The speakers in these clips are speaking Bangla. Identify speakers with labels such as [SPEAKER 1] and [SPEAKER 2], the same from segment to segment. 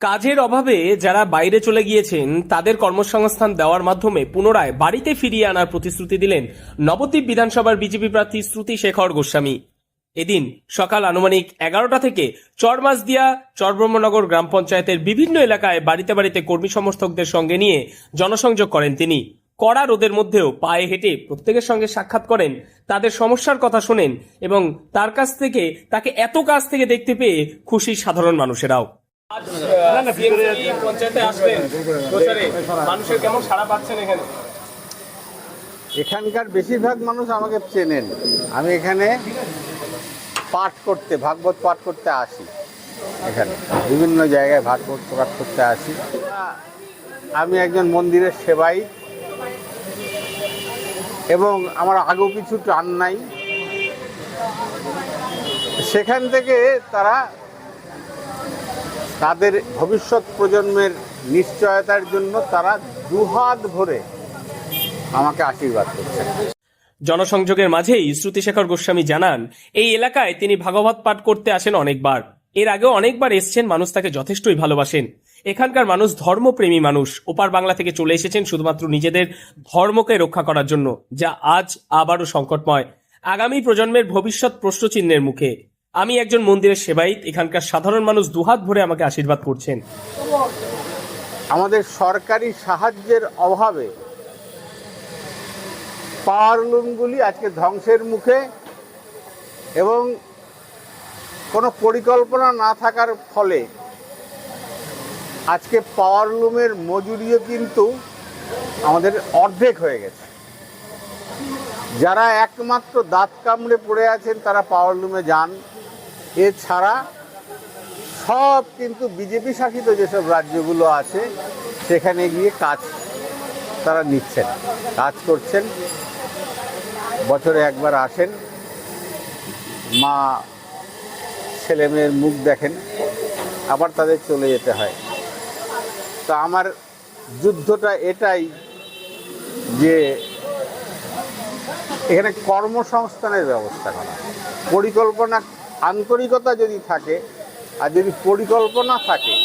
[SPEAKER 1] কাজের অভাবে যারা বাইরে চলে গিয়েছেন তাদের কর্মসংস্থান দেওয়ার মাধ্যমে পুনরায় বাড়িতে ফিরিয়ে আনার প্রতিশ্রুতি দিলেন নবদ্বীপ বিধানসভার বিজেপি প্রার্থী শ্রুতি শেখর গোস্বামী। এদিন সকাল আনুমানিক 11টা থেকে চরমাসদিয়া চরব্রহ্মনগর গ্রাম পঞ্চায়েতের বিভিন্ন এলাকায় বাড়িতে বাড়িতে কর্মী সমর্থকদের সঙ্গে নিয়ে জনসংযোগ করেন তিনি। কড়া রোদের মধ্যেও পায়ে হেঁটে প্রত্যেকের সঙ্গে সাক্ষাৎ করেন, তাদের সমস্যার কথা শোনেন এবং তার কাছ থেকে তাকে এত কাছ থেকে দেখতে পেয়ে খুশি সাধারণ মানুষেরাও। পঞ্চায়েতে আসলেন, মানুষের কেমন সাড়া পাচ্ছেন এখানে?
[SPEAKER 2] এখানকার বেশিরভাগ মানুষ আমাকে চেনেন। আমি এখানে ভাগবত পাঠ করতে আসি। এখানে বিভিন্ন জায়গায় ভাগবত পাঠ করতে আসি। আমি একজন মন্দিরের সেবাই এবং আমার আগেও কিছু টান নাই। সেখান থেকে তারা তাদের ভবিষ্যৎ প্রজন্মের নিশ্চয়তার জন্য তারা দুহাত ভরে আমাকে আশীর্বাদ করছে।
[SPEAKER 1] জনসংযোগের মাঝেই শ্রুতিশেখর গোস্বামী জানান, এই এলাকায় তিনি ভাগবত পাঠ করতে আসেন অনেকবার। এর আগেও অনেকবার এসছেন, মানুষ তাকে যথেষ্টই ভালোবাসেন। এখানকার মানুষ ধর্মপ্রেমী মানুষ, ওপার বাংলা থেকে চলে এসেছেন শুধুমাত্র নিজেদের ধর্মকে রক্ষা করার জন্য, যা আজ আবারও সংকটময়। আগামী প্রজন্মের ভবিষ্যৎ প্রশ্নচিহ্নের মুখে। আমি একজন মন্দিরের সেবায়িত, এখানকার সাধারণ মানুষ দুহাত ভরে আমাকে আশীর্বাদ করছেন।
[SPEAKER 2] আমাদের সরকারি সাহায্যের অভাবে পাওয়ারলুমগুলি আজকে ধ্বংসের মুখে এবং কোনো পরিকল্পনা না থাকার ফলে আজকে পাওয়ারলুমের মজুরিও কিন্তু আমাদের অর্ধেক হয়ে গেছে। যারা একমাত্র দাঁত কামড়ে পড়ে আছেন তারা পাওয়ারলুমে যান, এছাড়া সব কিন্তু বিজেপি শাসিত যেসব রাজ্যগুলো আছে সেখানে গিয়ে কাজ তারা নিচ্ছেন, কাজ করছেন। বছরে একবার আসেন, মা ছেলে মেয়ের মুখ দেখেন, আবার তাদের চলে যেতে হয়। তো আমার যুদ্ধটা এটাই যে এখানে কর্মসংস্থানের ব্যবস্থা করা, পরিকল্পনা, আন্তরিকতা যদি থাকে আর যদি পরিকল্পনা থাকে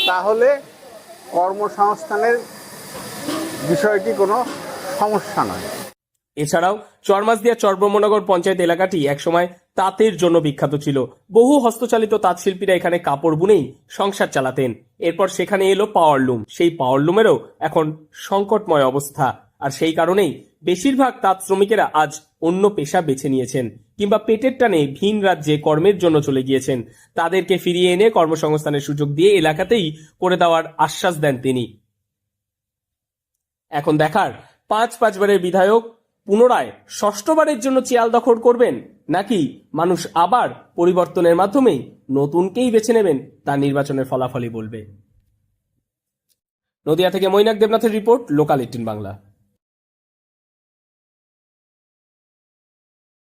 [SPEAKER 2] তাহলে কর্মসংস্থানের বিষয়টি কোনো সমস্যা নয়।
[SPEAKER 1] এছাড়াও চরমাসদিয়া চরব্রহ্মনগর পঞ্চায়েত এলাকাটি একসময় তাঁতের জন্য বিখ্যাত ছিল। বহু হস্তচালিত তাঁত শিল্পীরা এখানে কাপড় বুনেই সংসার চালাতেন। এরপর সেখানে এলো পাওয়ারলুম। সেই পাওয়ারলুমেরও এখন সংকটময় অবস্থা, আর সেই কারণেই বেশিরভাগ তাঁত শ্রমিকেরা আজ অন্য পেশা বেছে নিয়েছেন কিংবা পেটের টানে ভিন রাজ্যে কর্মের জন্য চলে গিয়েছেন। তাদেরকে ফিরিয়ে এনে কর্মসংস্থানের সুযোগ দিয়ে এলাকাতেই করে দেওয়ার আশ্বাস দেন তিনি। এখন দেখার, 5বারের বিধায়ক পুনরায় ষষ্ঠবারের জন্য চেয়াল দখল করবেন নাকি মানুষ আবার পরিবর্তনের মাধ্যমেই নতুনকেই বেছে নেবেন, তা নির্বাচনের ফলাফলই বলবে। নদিয়া থেকে মৈনাক দেবনাথের রিপোর্ট, লোকাল 18 বাংলা।